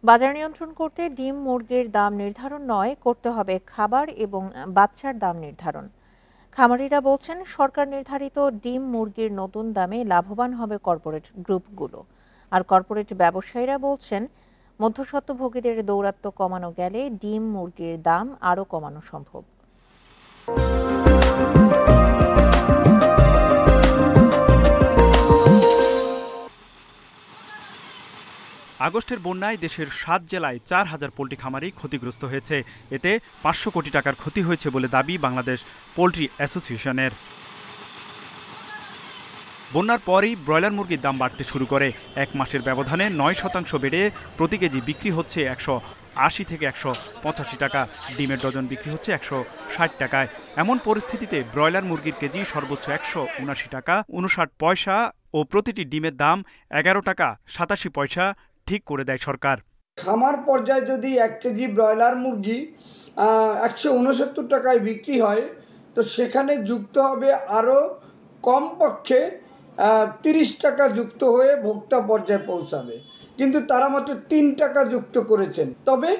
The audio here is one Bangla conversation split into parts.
বাজার নিয়ন্ত্রণ করতে ডিম মুরগির দাম নির্ধারণ নয়, করতে হবে খাবার এবং বাচ্চার দাম নির্ধারণ। খামারিরা বলছেন, সরকার নির্ধারিত ডিম মুরগির নতুন দামে লাভবান হবে কর্পোরেট গ্রুপগুলো। আর কর্পোরেট ব্যবসায়ীরা বলছেন, মধ্যস্বত্বভোগীদের দৌরাত্ম্য কমানো গেলে ডিম মুরগির দাম আরও কমানো সম্ভব। আগস্টের বন্যায় দেশের ৭ জেলায় ৪,০০০ পোল্ট্রি খামারি ক্ষতিগ্রস্ত হয়েছে। এতে ৫০০ কোটি টাকার ক্ষতি হয়েছে বলে দাবি বাংলাদেশ পোল্ট্রি অ্যাসোসিয়েশনের। বন্যার পরই ব্রয়লার মুরগির দাম বাড়তে শুরু করে। এক মাসের ব্যবধানে ৯% বেড়ে প্রতি কেজি বিক্রি হচ্ছে ১৮০ থেকে ১৮৫ টাকা। ডিমের ডজন বিক্রি হচ্ছে ১৬০ টাকায়। এমন পরিস্থিতিতে ব্রয়লার মুরগির কেজি সর্বোচ্চ ১৭৯ টাকা ৫৯ পয়সা ও প্রতিটি ডিমের দাম ১১ টাকা ৮৭ পয়সা ঠিক করে দেয় সরকার। খামার পর্যায়ে যদি ১ কেজি ব্রয়লার মুরগি ১৬৯ টাকায় বিক্রি হয়, তো সেখানে যুক্ত হবে আরও কমপক্ষে ৩০ টাকা যুক্ত হয়ে ভোক্তা পর্যায়ে পৌঁছাবে। কিন্তু তারা মাত্র ৩ টাকা যুক্ত করেছেন। তবে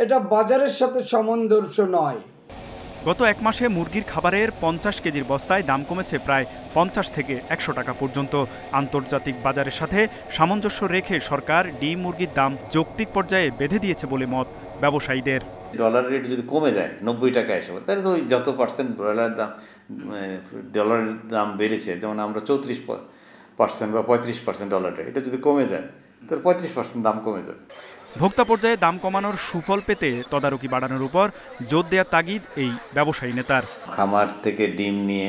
এটা বাজারের সাথে সামঞ্জস্য নয়। গত এক মাসে মুরগির খাবারের ৫০ কেজির বস্তায় দাম কমেছে প্রায় ৫০ থেকে ১০০ টাকা পর্যন্ত। আন্তর্জাতিক বাজারের সাথে সামঞ্জস্য রেখে সরকার ডিম মুরগির দাম যৌক্তিক পর্যায়ে বেঁধে দিয়েছে বলে মত ব্যবসায়ীদের। ডলার রেট যদি কমে যায় ৯০ টাকা এসে পড়ে, তাহলে তো ওই যত পার্সেন্ট ব্রয়লারের দাম ডলারের দাম বেড়েছে, যেমন আমরা ৩৪% বা ৩৫% ডলার রেট, এটা যদি কমে যায় তাহলে ৩৫% দাম কমে যাবে। ভোক্তা পর্যায়ে দাম কমানোর সুফল পেতে তদারকি বাড়ানোর উপর জোর দেওয়ার তাগিদ এই ব্যবসায়ী নেতার। খামার থেকে ডিম নিয়ে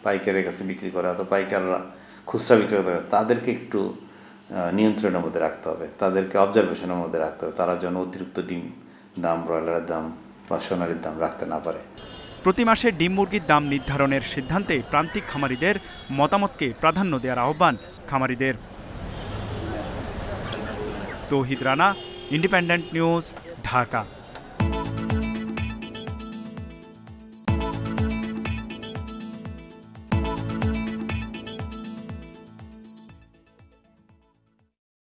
পাইকারের কাছে বিক্রি করা, অথবা পাইকাররা খুচরা বিক্রেতা, তাদেরকে একটু নিয়ন্ত্রণের মধ্যে রাখতে হবে, তাদেরকে অবজারভেশনের মধ্যে রাখতে হবে, তারা যেন অতিরিক্ত ডিম দাম, ব্রয়লারের দাম বা সোনালির দাম রাখতে না পারে। প্রতি মাসে ডিম মুরগির দাম নির্ধারণের সিদ্ধান্তে প্রান্তিক খামারিদের মতামতকে প্রাধান্য দেওয়ার আহ্বান খামারিদের। তৌহিদ রানা, ইন্ডিপেন্ডেন্ট নিউজ, ঢাকা।